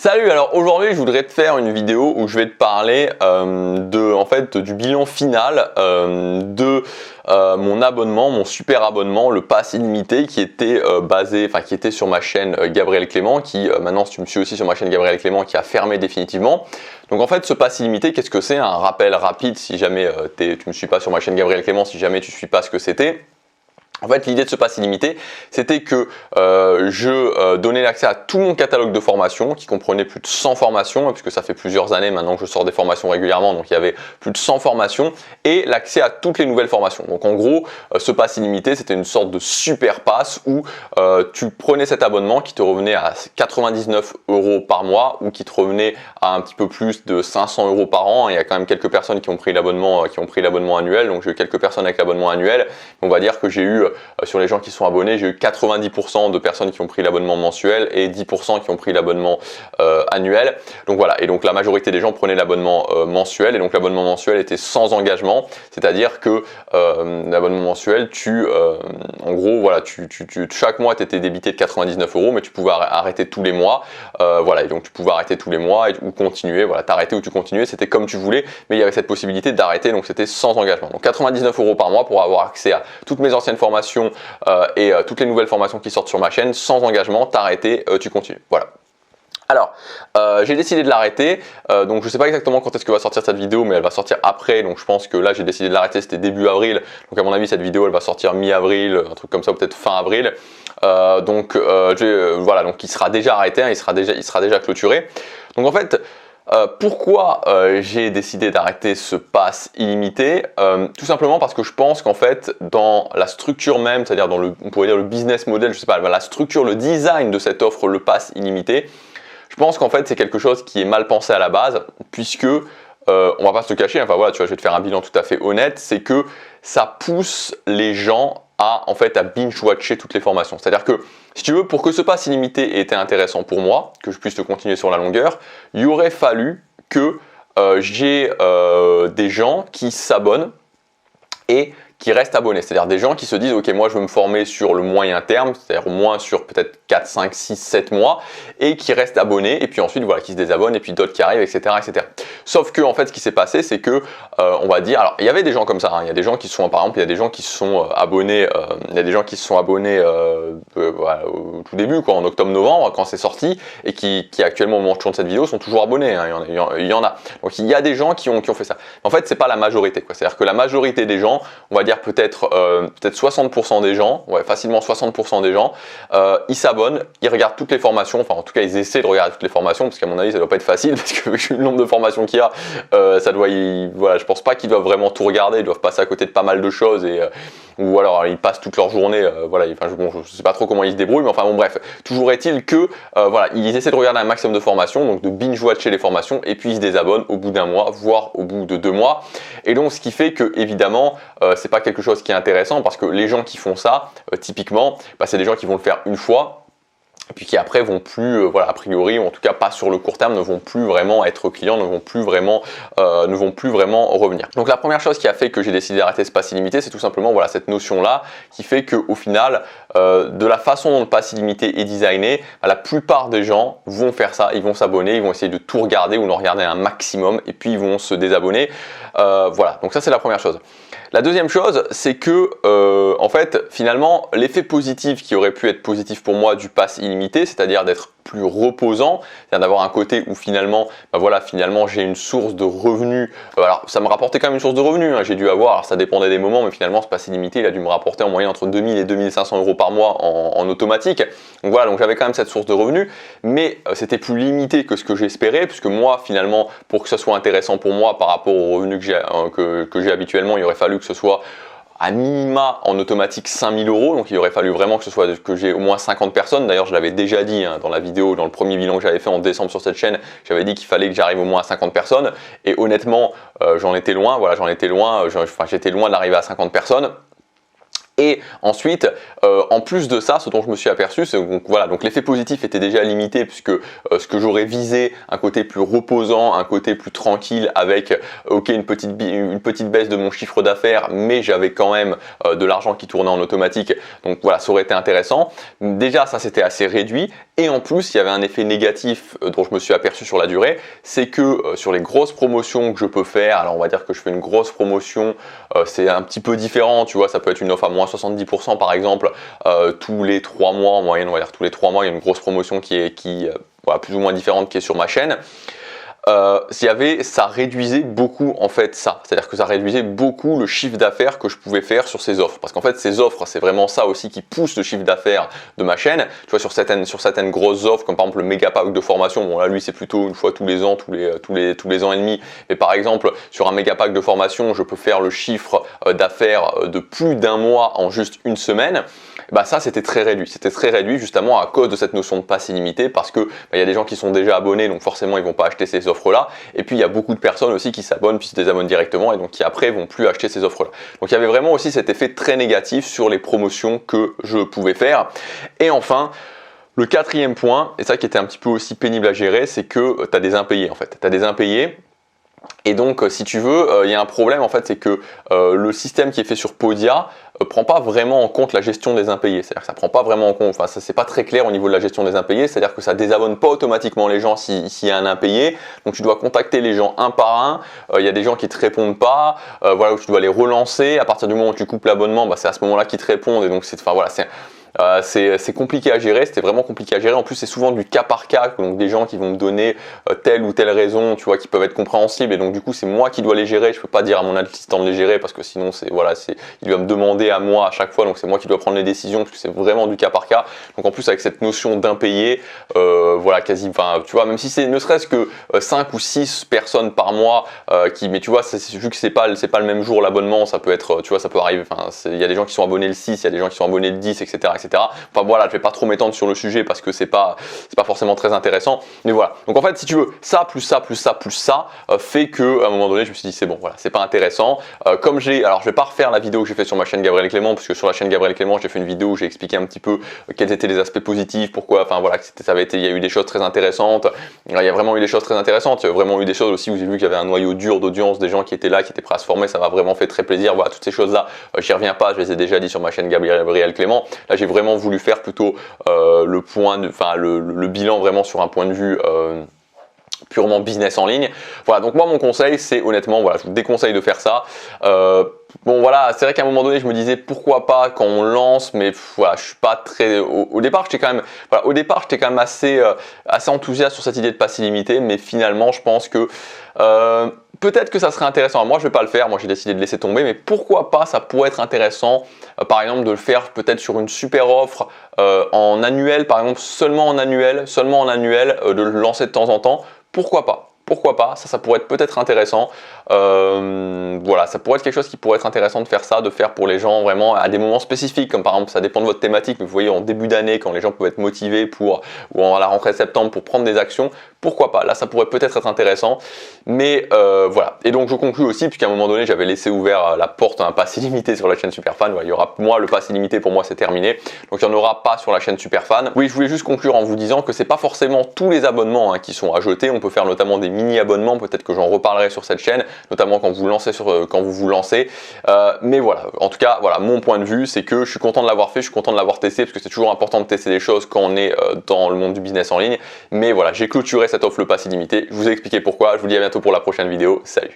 Salut, alors aujourd'hui je voudrais te faire une vidéo où je vais te parler du bilan final de mon abonnement, mon super abonnement, le pass illimité qui était qui était sur ma chaîne Gabriel Clément, qui maintenant si tu me suis aussi sur ma chaîne Gabriel Clément, qui a fermé définitivement. Donc en fait ce pass illimité, qu'est-ce que c'est? Un rappel rapide si jamais tu me suis pas sur ma chaîne Gabriel Clément, si jamais tu suis pas ce que c'était. En fait, l'idée de ce pass illimité, c'était que je donnais l'accès à tout mon catalogue de formations qui comprenait plus de 100 formations, puisque ça fait plusieurs années maintenant que je sors des formations régulièrement, donc il y avait plus de 100 formations, et l'accès à toutes les nouvelles formations. Donc en gros, ce pass illimité, c'était une sorte de super pass où tu prenais cet abonnement qui te revenait à 99 € par mois ou qui te revenait à un petit peu plus de 500 € par an. Il y a quand même quelques personnes qui ont pris l'abonnement annuel, donc j'ai eu quelques personnes avec l'abonnement annuel. On va dire que j'ai eu sur les gens qui sont abonnés, j'ai eu 90% de personnes qui ont pris l'abonnement mensuel et 10% qui ont pris l'abonnement annuel. Donc voilà, et donc la majorité des gens prenaient l'abonnement mensuel, et donc l'abonnement mensuel était sans engagement, c'est-à-dire que l'abonnement mensuel, en gros, voilà, chaque mois tu étais débité de 99 €, mais tu pouvais arrêter tous les mois, voilà, et donc tu pouvais arrêter tous les mois ou continuer, voilà, t'arrêter ou tu continuais, c'était comme tu voulais, mais il y avait cette possibilité d'arrêter, donc c'était sans engagement. Donc 99 € par mois pour avoir accès à toutes mes anciennes formations et toutes les nouvelles formations qui sortent sur ma chaîne sans engagement, t'arrêter, tu continues. Voilà. Alors, j'ai décidé de l'arrêter, donc je ne sais pas exactement quand est-ce que va sortir cette vidéo, mais elle va sortir après, donc je pense que là j'ai décidé de l'arrêter, c'était début avril, donc à mon avis cette vidéo elle va sortir mi-avril, un truc comme ça, ou peut-être fin avril, voilà, donc il sera déjà arrêté, hein, il sera déjà clôturé. Donc en fait, pourquoi j'ai décidé d'arrêter ce pass illimité? Tout simplement parce que je pense qu'en fait dans la structure même, c'est-à-dire on pourrait dire le business model, je sais pas, la structure, le design de cette offre, le pass illimité, je pense qu'en fait c'est quelque chose qui est mal pensé à la base, puisque on va pas se le cacher, enfin voilà, tu vois, je vais te faire un bilan tout à fait honnête, c'est que ça pousse les gens à binge-watcher toutes les formations. C'est-à-dire que, si tu veux, pour que ce pass illimité ait été intéressant pour moi, que je puisse te continuer sur la longueur, il aurait fallu que j'ai des gens qui s'abonnent et qui restent abonnés, c'est-à-dire des gens qui se disent ok, moi je veux me former sur le moyen terme, c'est-à-dire au moins sur peut-être 4, 5, 6, 7 mois, et qui restent abonnés, et puis ensuite voilà, qui se désabonnent, et puis d'autres qui arrivent, etc., etc. Sauf que en fait ce qui s'est passé, c'est que on va dire, alors il y avait des gens comme ça, hein, il y a des gens qui sont, par exemple, il y a des gens qui se sont abonnés, voilà, au tout début, quoi, en octobre-novembre, quand c'est sorti, et qui actuellement au moment où je tourne cette vidéo sont toujours abonnés, hein, il y en a. Donc il y a des gens qui ont fait ça. En fait c'est pas la majorité, quoi. C'est-à-dire que la majorité des gens, on va dire peut-être 60% des gens, ouais, facilement 60% des gens, ils s'abonnent, ils regardent toutes les formations, enfin en tout cas ils essaient de regarder toutes les formations, parce qu'à mon avis ça doit pas être facile, parce que vu le nombre de formations qu'il y a, voilà, je pense pas qu'ils doivent vraiment tout regarder, ils doivent passer à côté de pas mal de choses, ou alors ils passent toute leur journée, voilà, je sais pas trop comment ils se débrouillent, mais enfin bon bref, toujours est-il que voilà, ils essaient de regarder un maximum de formations, donc de binge-watcher les formations, et puis ils se désabonnent au bout d'un mois, voire au bout de 2 mois, et donc ce qui fait que évidemment c'est pas quelque chose qui est intéressant, parce que les gens qui font ça, typiquement, c'est des gens qui vont le faire une fois, et puis qui après vont plus, voilà, a priori, ou en tout cas pas sur le court terme, ne vont plus vraiment être clients, ne vont plus vraiment revenir. Donc la première chose qui a fait que j'ai décidé d'arrêter ce pass illimité, c'est tout simplement voilà, cette notion-là, qui fait qu'au final, de la façon dont le pass illimité est designé, la plupart des gens vont faire ça, ils vont s'abonner, ils vont essayer de tout regarder ou d'en regarder un maximum, et puis ils vont se désabonner. Voilà, donc ça c'est la première chose. La deuxième chose, c'est que en fait, finalement, l'effet positif qui aurait pu être positif pour moi du pass illimité, c'est-à-dire d'être plus reposant, c'est-à-dire d'avoir un côté où finalement, voilà, finalement j'ai une source de revenus. Alors ça me rapportait quand même une source de revenus, hein, j'ai dû avoir, alors ça dépendait des moments, mais finalement ce pass illimité, il a dû me rapporter en moyenne entre 2000 et 2500 € par mois en automatique. Donc voilà, donc j'avais quand même cette source de revenus, mais c'était plus limité que ce que j'espérais, puisque moi finalement, pour que ça soit intéressant pour moi par rapport aux revenus que j'ai habituellement, il aurait fallu que ce soit à minima en automatique 5000 €, donc il aurait fallu vraiment que j'ai au moins 50 personnes. D'ailleurs je l'avais déjà dit, hein, dans la vidéo, dans le premier bilan que j'avais fait en décembre sur cette chaîne, j'avais dit qu'il fallait que j'arrive au moins à 50 personnes, et honnêtement j'en étais loin, voilà, j'étais loin d'arriver à 50 personnes. Et ensuite, en plus de ça, ce dont je me suis aperçu, c'est donc voilà, donc l'effet positif était déjà limité puisque ce que j'aurais visé, un côté plus reposant, un côté plus tranquille avec ok une petite baisse de mon chiffre d'affaires, mais j'avais quand même de l'argent qui tournait en automatique. Donc voilà, ça aurait été intéressant. Déjà, ça c'était assez réduit. Et en plus, il y avait un effet négatif dont je me suis aperçu sur la durée, c'est que sur les grosses promotions que je peux faire, alors on va dire que je fais une grosse promotion, c'est un petit peu différent, tu vois, ça peut être une offre à moins 70% par exemple, tous les 3 mois en moyenne, on va dire tous les 3 mois, il y a une grosse promotion qui voilà, plus ou moins différente qui est sur ma chaîne. Ça réduisait beaucoup en fait ça, c'est-à-dire que ça réduisait beaucoup le chiffre d'affaires que je pouvais faire sur ces offres, parce qu'en fait ces offres c'est vraiment ça aussi qui pousse le chiffre d'affaires de ma chaîne. Tu vois, sur certaines grosses offres comme par exemple le méga pack de formation, bon là lui c'est plutôt une fois tous les ans, tous les ans et demi, mais par exemple sur un méga pack de formation je peux faire le chiffre d'affaires de plus d'un mois en juste une semaine. Bah ça c'était très réduit justement à cause de cette notion de pass illimité, parce que il y a des gens qui sont déjà abonnés donc forcément ils vont pas acheter ces offres là, et puis il y a beaucoup de personnes aussi qui s'abonnent puis se désabonnent directement et donc qui après vont plus acheter ces offres là. Donc il y avait vraiment aussi cet effet très négatif sur les promotions que je pouvais faire. Et enfin, le quatrième point, et ça qui était un petit peu aussi pénible à gérer, c'est que tu as des impayés en fait. Tu as des impayés. Et donc, si tu veux, il y a un problème en fait, c'est que le système qui est fait sur Podia prend pas vraiment en compte la gestion des impayés. C'est-à-dire que ça prend pas vraiment en compte, enfin ça c'est pas très clair au niveau de la gestion des impayés, c'est-à-dire que ça désabonne pas automatiquement les gens s'il y a un impayé. Donc tu dois contacter les gens un par un, il y a des gens qui te répondent pas, voilà, où tu dois les relancer. À partir du moment où tu coupes l'abonnement, bah, c'est à ce moment-là qu'ils te répondent, et donc c'est, enfin voilà, c'est compliqué à gérer, c'était vraiment compliqué à gérer. En plus, c'est souvent du cas par cas, donc des gens qui vont me donner telle ou telle raison, tu vois, qui peuvent être compréhensibles. Et donc du coup, c'est moi qui dois les gérer. Je peux pas dire à mon assistant de les gérer parce que sinon, il va me demander à moi à chaque fois. Donc c'est moi qui dois prendre les décisions parce que c'est vraiment du cas par cas. Donc en plus, avec cette notion d'impayé, voilà, quasi, enfin, tu vois, même si c'est ne serait-ce que 5 ou 6 personnes par mois mais tu vois, vu que c'est pas le même jour l'abonnement, ça peut être, tu vois, ça peut arriver. Enfin, il y a des gens qui sont abonnés le 6, il y a des gens qui sont abonnés le 10, etc. Enfin voilà, je vais pas trop m'étendre sur le sujet parce que c'est pas forcément très intéressant, mais voilà. Donc en fait, si tu veux, ça plus ça plus ça plus ça fait que à un moment donné, je me suis dit c'est bon, voilà, c'est pas intéressant. Alors je vais pas refaire la vidéo que j'ai fait sur ma chaîne Gabriel Clément, parce que sur la chaîne Gabriel Clément, j'ai fait une vidéo où j'ai expliqué un petit peu quels étaient les aspects positifs, pourquoi, enfin voilà, il y a eu des choses très intéressantes. Il y a vraiment eu des choses très intéressantes. Il y a vraiment eu des choses aussi où j'ai vu qu'il y avait un noyau dur d'audience, des gens qui étaient là, qui étaient prêts à se former. Ça m'a vraiment fait très plaisir. Voilà, toutes ces choses-là, j'y reviens pas. Je les ai déjà dit sur ma chaîne Gabriel Clément. Là, j'ai vraiment voulu faire plutôt le bilan vraiment sur un point de vue purement business en ligne. Voilà, donc moi mon conseil c'est honnêtement, voilà, je vous déconseille de faire ça. Bon voilà, c'est vrai qu'à un moment donné je me disais pourquoi pas quand on lance, mais voilà, je suis pas très. Au départ j'étais quand même assez enthousiaste sur cette idée de pass illimité, mais finalement je pense que peut-être que ça serait intéressant. Alors moi je vais pas le faire, moi j'ai décidé de laisser tomber, mais pourquoi pas, ça pourrait être intéressant par exemple de le faire peut-être sur une super offre en annuel, par exemple seulement en annuel, de le lancer de temps en temps. Pourquoi pas? Pourquoi pas, ça pourrait être peut-être intéressant. Voilà, ça pourrait être quelque chose qui pourrait être intéressant de faire ça, de faire pour les gens vraiment à des moments spécifiques, comme par exemple ça dépend de votre thématique, mais vous voyez en début d'année quand les gens peuvent être motivés ou à la rentrée de septembre pour prendre des actions, pourquoi pas, là ça pourrait peut-être être intéressant, mais voilà. Et donc je conclus aussi, puisqu'à un moment donné j'avais laissé ouvert la porte à un pass illimité sur la chaîne Superfan. Voilà, il y aura, moi le pass illimité pour moi c'est terminé, donc il n'y en aura pas sur la chaîne Superfan. Oui, je voulais juste conclure en vous disant que c'est pas forcément tous les abonnements qui sont à jeter, on peut faire notamment des mini-abonnements, peut-être que j'en reparlerai sur cette chaîne, notamment quand vous vous lancez. Mais voilà, en tout cas, voilà, mon point de vue, c'est que je suis content de l'avoir fait, je suis content de l'avoir testé, parce que c'est toujours important de tester des choses quand on est dans le monde du business en ligne. Mais voilà, j'ai clôturé cette offre le pass illimité, je vous ai expliqué pourquoi, je vous dis à bientôt pour la prochaine vidéo, salut!